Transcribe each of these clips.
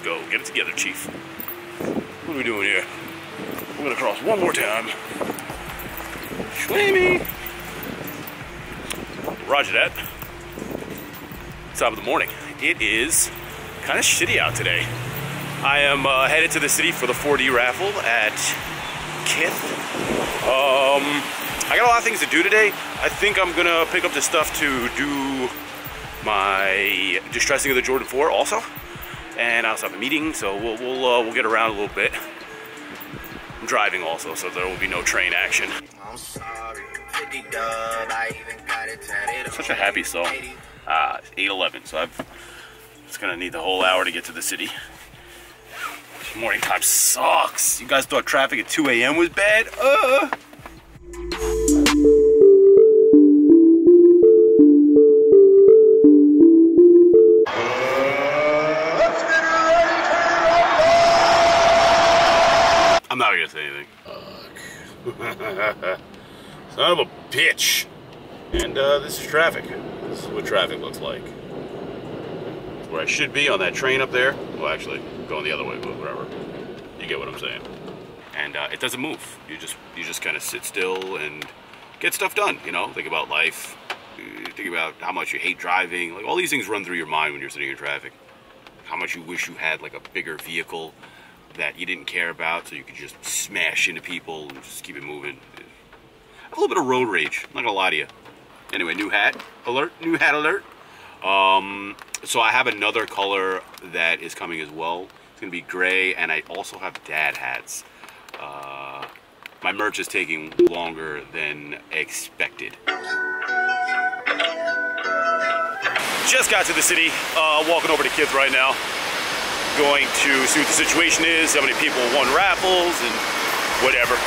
go. Get it together, Chief. What are we doing here? We're gonna cross one more time. Swimmy! Roger that. Top of the morning. It is kind of shitty out today. I am headed to the city for the 4D raffle at Kith. I got a lot of things to do today. I think I'm gonna pick up the stuff to do my distressing of the Jordan 4 also. And I also have a meeting, so we'll get around a little bit. I'm driving also, so there will be no train action. I'm sorry. Such a happy song. It's 8:11, so it's gonna need the whole hour to get to the city. Morning time sucks. You guys thought traffic at 2 a.m. was bad? I'm not gonna say anything. Son of a bitch. And this is traffic. This is what traffic looks like. It's where I should be on that train up there. Well, actually, going the other way, but whatever. You get what I'm saying. And it doesn't move. You just kind of sit still and get stuff done. You know, think about life. Think about how much you hate driving. Like all these things run through your mind when you're sitting in traffic. How much you wish you had like a bigger vehicle that you didn't care about, so you could just smash into people and just keep it moving. I have a little bit of road rage. I'm not gonna lie to you. Anyway, new hat alert. New hat alert. So I have another color that is coming as well. It's gonna be gray, and I also have dad hats. My merch is taking longer than expected. Just got to the city, walking over to Kith right now. Going to see what the situation is, how many people won raffles, and whatever.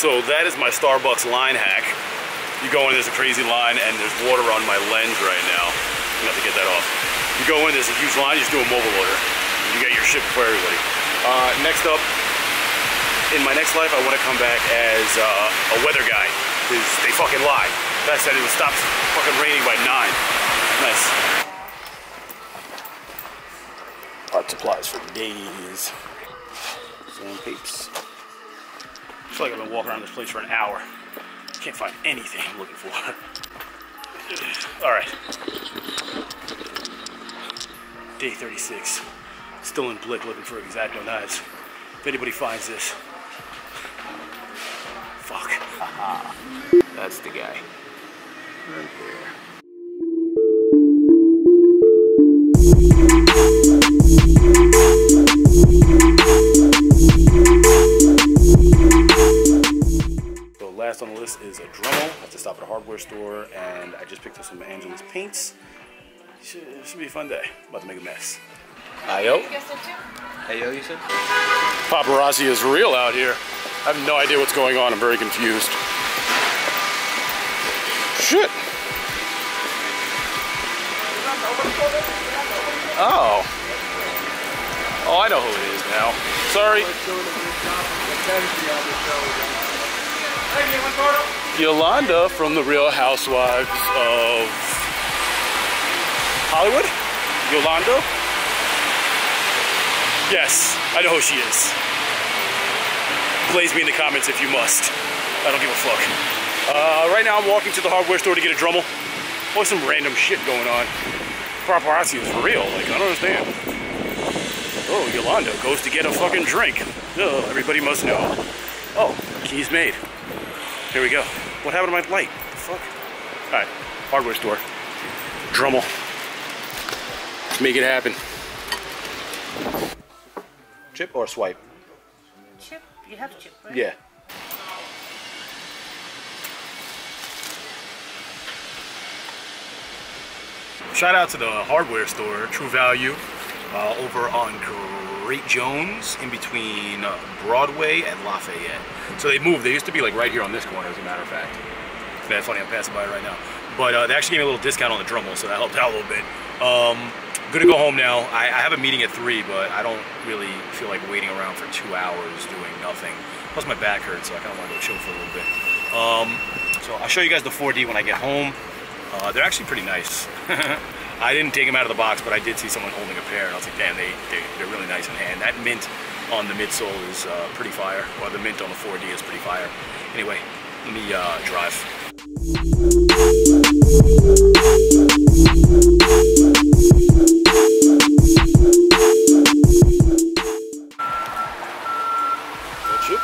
So that is my Starbucks line hack. You go in, there's a crazy line, and there's water on my lens right now. I'm gonna have to get that off. You go in, there's a huge line, you just do a mobile order. You get your ship for everybody. Next up, in my next life, I want to come back as a weather guy, because they fucking lie. That said, it would stop fucking raining by 9. Nice. Art supplies for days. Some peeps. I feel like I've been walking around this place for an hour. Can't find anything I'm looking for. Alright. Day 36. Still in Blick looking for X-Acto knives. If anybody finds this. Fuck. Haha. That's the guy. Right there. Last on the list is a Dremel. I have to stop at a hardware store, and I just picked up some Angela's paints. It should be a fun day. About to make a mess. Ayo. Ayo, you said? Paparazzi is real out here. I have no idea what's going on. I'm very confused. Shit. Oh. Oh, I know who it is now. Sorry. Yolanda from the Real Housewives of Hollywood? Yolanda? Yes, I know who she is. Blaze me in the comments if you must. I don't give a fuck. Right now I'm walking to the hardware store to get a Dremel. Always some random shit going on. Paparazzi is real, like, I don't understand. Oh, Yolanda goes to get a fucking drink. Oh, everybody must know. Oh, keys made. Here we go. What happened to my light? What the fuck? Alright, hardware store. Dremel. Let's make it happen. Chip or swipe? Chip? You have chip, right? Yeah. Shout out to the hardware store, True Value, over on Great Jones, in between Broadway and Lafayette. So they moved. They used to be like right here on this corner, as a matter of fact. It's bad funny, I'm passing by it right now. But they actually gave me a little discount on the Dremel, so that helped out a little bit. I'm gonna go home now. I have a meeting at 3, but I don't really feel like waiting around for 2 hours doing nothing. Plus my back hurts, so I kind of want to go chill for a little bit. So I'll show you guys the 4D when I get home. They're actually pretty nice. I didn't take them out of the box, but I did see someone holding a pair, and I was like, damn, they're really nice in hand. That mint on the midsole is pretty fire, or the mint on the 4D is pretty fire. Anyway, let me drive. That's it.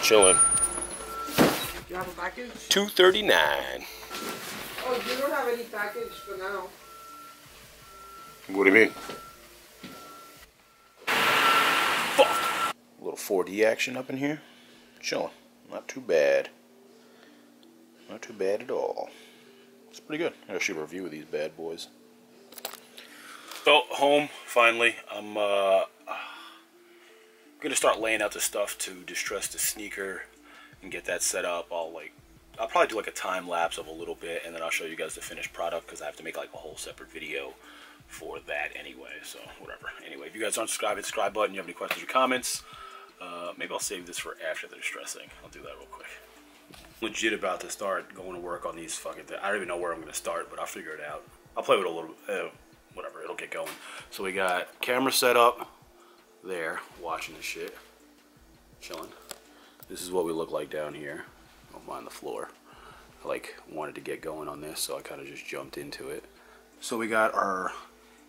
Chilling. You have a package? $239. Oh, you don't have any package for now. What do you mean? Fuck! A little 4D action up in here. Chilling. Not too bad. Not too bad at all. It's pretty good. I gotta shoot a review of these bad boys. So, home, finally. I'm gonna start laying out the stuff to distress the sneaker and get that set up. I'll probably do like a time lapse of a little bit, and then I'll show you guys the finished product, because I have to make like a whole separate video for that anyway, so whatever. Anyway, if you guys aren't subscribed, hit the subscribe button. You have any questions or comments, maybe I'll save this for after the distressing. I'll do that real quick. Legit about to start going to work on these fucking things. I don't even know where I'm going to start, but I'll figure it out. I'll play with it a little bit, whatever, it'll get going. So we got camera set up there, watching this shit, chilling. This is what we look like down here. Don't mind the floor. I wanted to get going on this, so I kind of just jumped into it. So we got our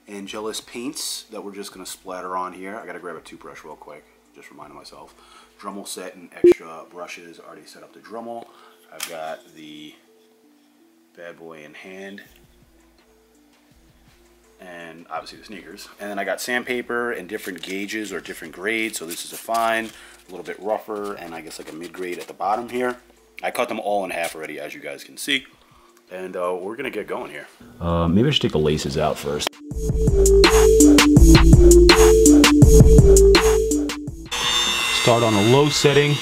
Angelus paints that we're just gonna splatter on here. I gotta grab a toothbrush real quick, just reminding myself. Dremel set and extra brushes, already set up the Dremel. I've got the bad boy in hand, and obviously the sneakers. And then I got sandpaper in different gauges or different grades. So this is a fine, a little bit rougher, and I guess like a mid-grade at the bottom here. I cut them all in half already, as you guys can see. And we're gonna get going here. Maybe I should take the laces out first. Start on a low setting.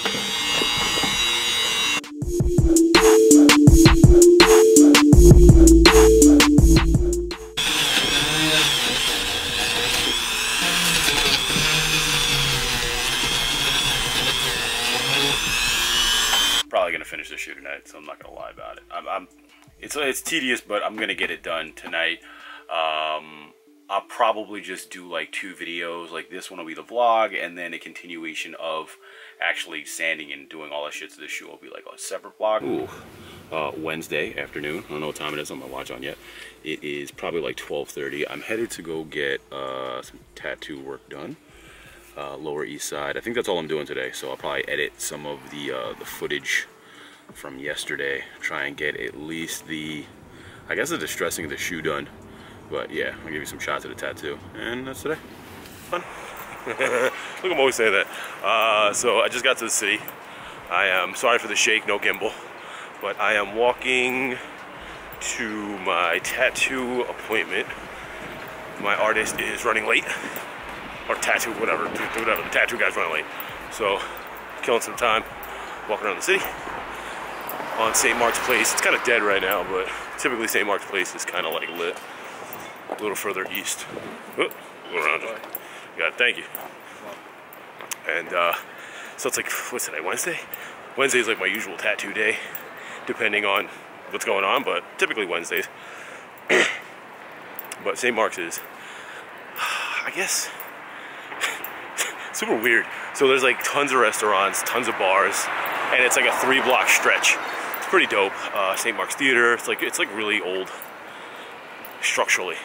Probably gonna finish this shoot tonight, so I'm not gonna lie about it. It's tedious, but I'm gonna get it done tonight. I'll probably just do like 2 videos. Like this one will be the vlog, and then a continuation of actually sanding and doing all that shit. So this shoot will be like a separate vlog. Ooh, Wednesday afternoon. I don't know what time it is. I don't have my watch on yet. It is probably like 12:30. I'm headed to go get some tattoo work done. Lower East Side. I think that's all I'm doing today. So I'll probably edit some of the footage from yesterday. Try and get at least the distressing of the shoe done. But yeah, I'll give you some shots of the tattoo. And that's today. Fun. Look, I'm always saying that. So I just got to the city. I am sorry for the shake, no gimbal. But I am walking to my tattoo appointment. My artist is running late. Or tattoo, whatever. The tattoo guy's running late. So, killing some time, walking around the city. On St. Mark's Place. It's kind of dead right now, but typically St. Mark's Place is kind of like lit. A little further east. Oh, go around. Yeah, thank you. And so it's like, what's today, Wednesday? Wednesday is like my usual tattoo day, depending on what's going on, but typically Wednesdays. But St. Mark's is, I guess, super weird. So there's like tons of restaurants, tons of bars, and it's like a 3-block stretch. It's pretty dope. St. Mark's Theater. It's like really old structurally.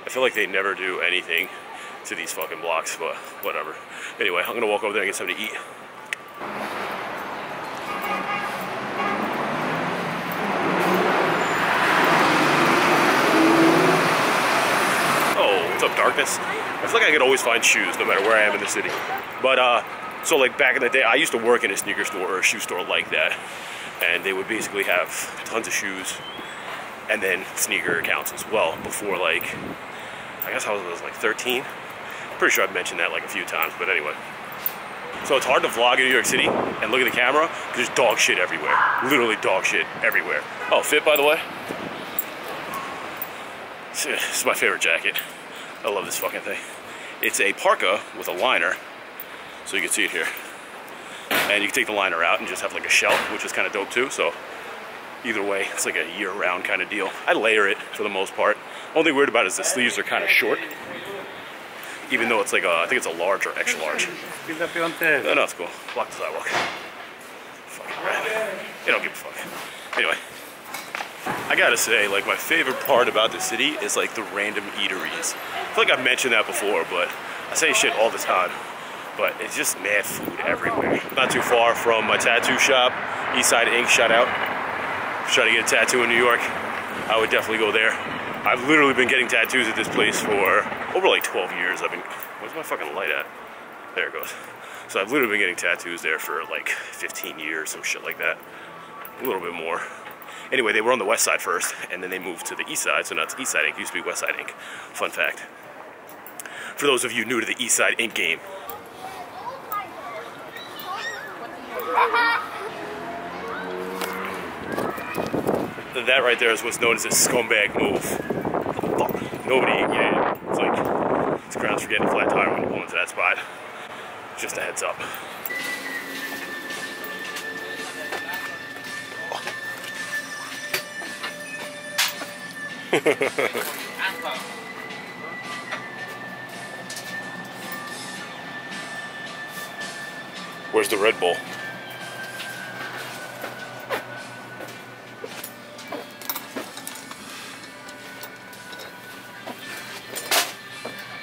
I feel like they never do anything to these fucking blocks, but whatever. Anyway, I'm gonna walk over there and get something to eat. of darkness, I feel like I could always find shoes no matter where I am in the city. But so like back in the day, I used to work in a sneaker store or a shoe store like that, and they would basically have tons of shoes and then sneaker accounts as well before, like, I guess I was like 13. Pretty sure I've mentioned that like a few times, but anyway. So it's hard to vlog in New York City and look at the camera because there's dog shit everywhere. Literally dog shit everywhere. Oh, fit, by the way. This is my favorite jacket. I love this fucking thing. It's a parka with a liner, so you can see it here. And you can take the liner out and just have like a shelf, which is kind of dope too. So either way, it's like a year-round kind of deal. I layer it for the most part. Only weird about it is the sleeves are kind of short. Even though it's like I think it's a large or extra large. No, no, it's cool. Block the sidewalk. Fucking rat. They don't give a fuck. Anyway, I gotta say, like, my favorite part about the city is like the random eateries. I feel like I've mentioned that before, but I say shit all the time. But it's just mad food everywhere. Not too far from my tattoo shop, Eastside Ink, shout out. Trying to get a tattoo in New York, I would definitely go there. I've literally been getting tattoos at this place for over like 12 years. Where's my fucking light at? There it goes. So I've literally been getting tattoos there for like 15 years, some shit like that. A little bit more. Anyway, they were on the west side first, and then they moved to the east side, so now it's East Side Ink. It used to be West Side Ink. Fun fact. For those of you new to the East Side Ink game. That right there is what's known as a scumbag move. Fuck. Nobody, yeah, it's like, it's grounds for getting a flat tire when you pull into that spot. Just a heads up. Where's the Red Bull?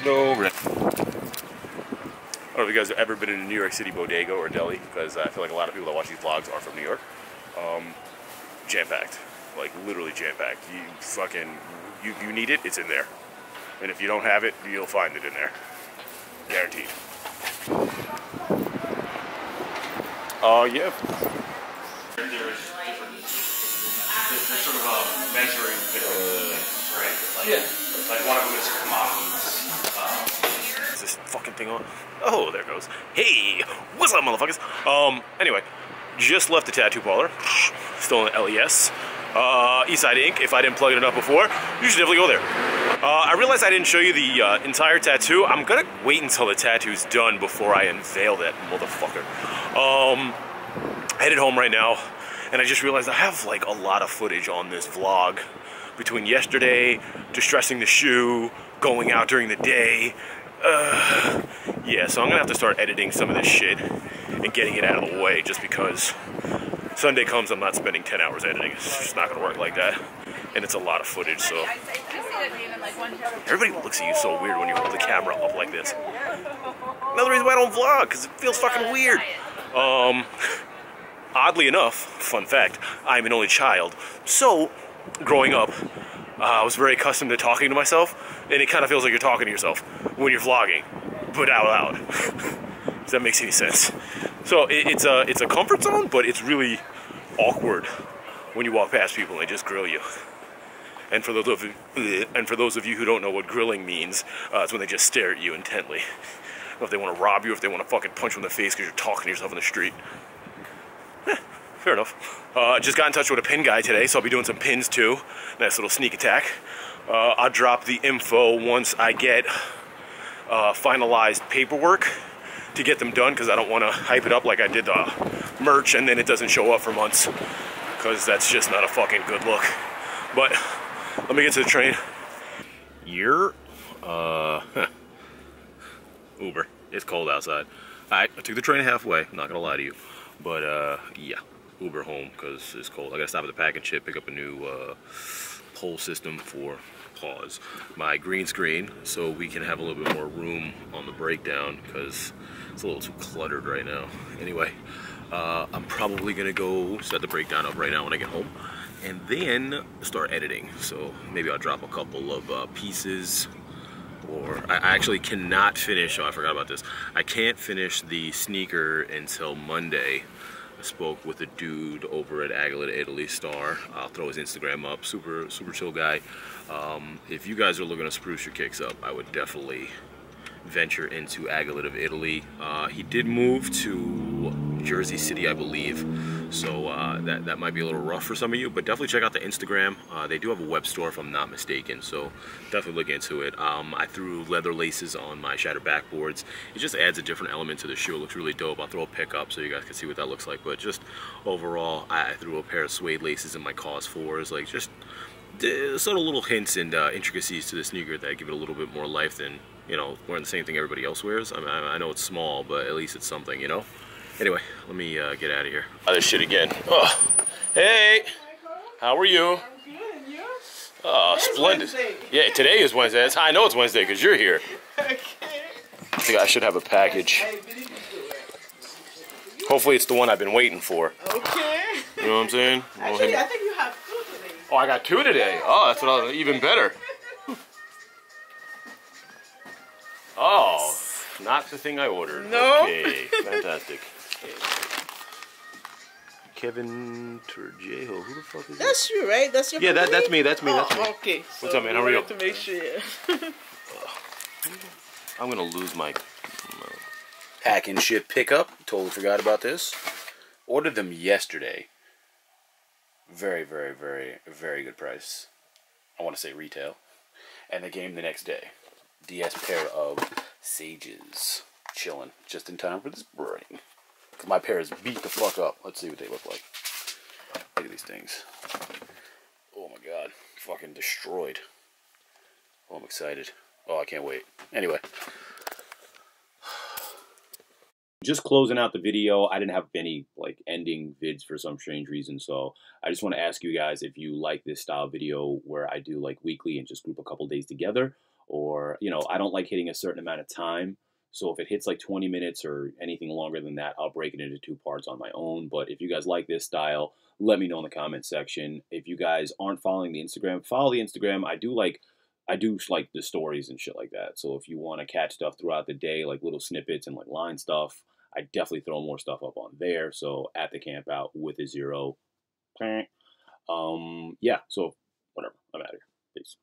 No Red. I don't know if you guys have ever been in a New York City bodega or deli, because I feel like a lot of people that watch these vlogs are from New York. Jam-packed. Like, literally jam-packed. You fucking, you need it, it's in there. And if you don't have it, you'll find it in there. Guaranteed. Yeah. There's sort of measuring things, right? Like, yeah. Like one of them is commodities. Is this fucking thing on? Oh, there it goes. Hey, what's up, motherfuckers? Anyway, just left the tattoo parlor. Still in LES. Eastside Ink. If I didn't plug it enough before, you should definitely go there. I realized I didn't show you the entire tattoo. I'm gonna wait until the tattoo's done before I unveil that motherfucker. Headed home right now, and I just realized I have like a lot of footage on this vlog between yesterday, distressing the shoe, going out during the day. Yeah, so I'm gonna have to start editing some of this shit and getting it out of the way, just because Sunday comes, I'm not spending 10 hours editing. It's just not gonna work like that. And it's a lot of footage, so. Everybody looks at you so weird when you hold the camera up like this. Another reason why I don't vlog, because it feels fucking weird. Oddly enough, fun fact, I'm an only child. So, growing up, I was very accustomed to talking to myself, and it kind of feels like you're talking to yourself when you're vlogging, but out loud. If that makes any sense. So it's a comfort zone, but it's really awkward when you walk past people and they just grill you. And for those of you who don't know what grilling means, it's when they just stare at you intently. I don't know if they want to rob you, if they want to fucking punch you in the face because you're talking to yourself in the street. Fair enough. Just got in touch with a pin guy today, so I'll be doing some pins too. Nice little sneak attack. I'll drop the info once I get finalized paperwork to get them done, because I don't want to hype it up like I did the merch and then it doesn't show up for months, because that's just not a fucking good look. But let me get to the train. Uber. It's cold outside. I took the train halfway, I'm not gonna lie to you. But yeah, Uber home because it's cold. I gotta stop at the pack and ship, pick up a new pole system for my green screen, so we can have a little bit more room on the breakdown, because it's a little too cluttered right now. Anyway, I'm probably gonna go set the breakdown up right now when I get home, and then start editing. So maybe I'll drop a couple of pieces or I actually cannot finish. Oh, I forgot about this. I can't finish the sneaker until Monday. I spoke with a dude over at Aglet Italy Star. I'll throw his Instagram up. Super chill guy. If you guys are looking to spruce your kicks up, I would definitely venture into Aglet of Italy. He did move to Jersey City, I believe, so that might be a little rough for some of you, but definitely check out the Instagram. They do have a web store if I'm not mistaken, so definitely look into it. I threw leather laces on my shattered backboards. It just adds a different element to the shoe. It looks really dope. I'll throw a pic up so you guys can see what that looks like, but just overall, I threw a pair of suede laces in my Cause 4s, like just subtle little hints and intricacies to the sneaker that give it a little bit more life than, you know, wearing the same thing everybody else wears. I mean, I know it's small, but at least it's something, you know? Anyway, let me get out of here. This shit again. Oh, hey! How are you? I'm good, and you? Oh, splendid. Wednesday. Yeah, today is Wednesday. That's how I know it's Wednesday, because you're here. Okay. I think I should have a package. Hopefully it's the one I've been waiting for. Okay. You know what I'm saying? Actually, I think you have 2 today. Oh, I got 2 today. Oh, that's what even better. Oh, not the thing I ordered. No. Okay, fantastic. Kevin Turgejo, who the fuck is that? That's you, right? That's your Yeah, company? that's me. That's me. Oh, That's me. okay. What's up, man? How are you? To make sure. I'm gonna lose my pack and ship pickup. Totally forgot about this. Ordered them yesterday. Very good price. I want to say retail. And they came the next day. DS pair of Sages. Chilling. Just in time for this burning. Because my pair is beat the fuck up. Let's see what they look like. Look at these things. Oh my god. Fucking destroyed. Oh, I'm excited. Oh, I can't wait. Anyway. Just closing out the video. I didn't have any like ending vids for some strange reason, so I just want to ask you guys if you like this style video where I do like weekly and just group a couple days together, or, you know, I don't like hitting a certain amount of time. So if it hits like 20 minutes or anything longer than that, I'll break it into 2 parts on my own. But if you guys like this style, let me know in the comment section. If you guys aren't following the Instagram, follow the Instagram. I do like the stories and shit like that. So if you want to catch stuff throughout the day, like little snippets and like line stuff, I definitely throw more stuff up on there. So at the camp out with a 0. Yeah, so whatever. I'm out of here. Peace.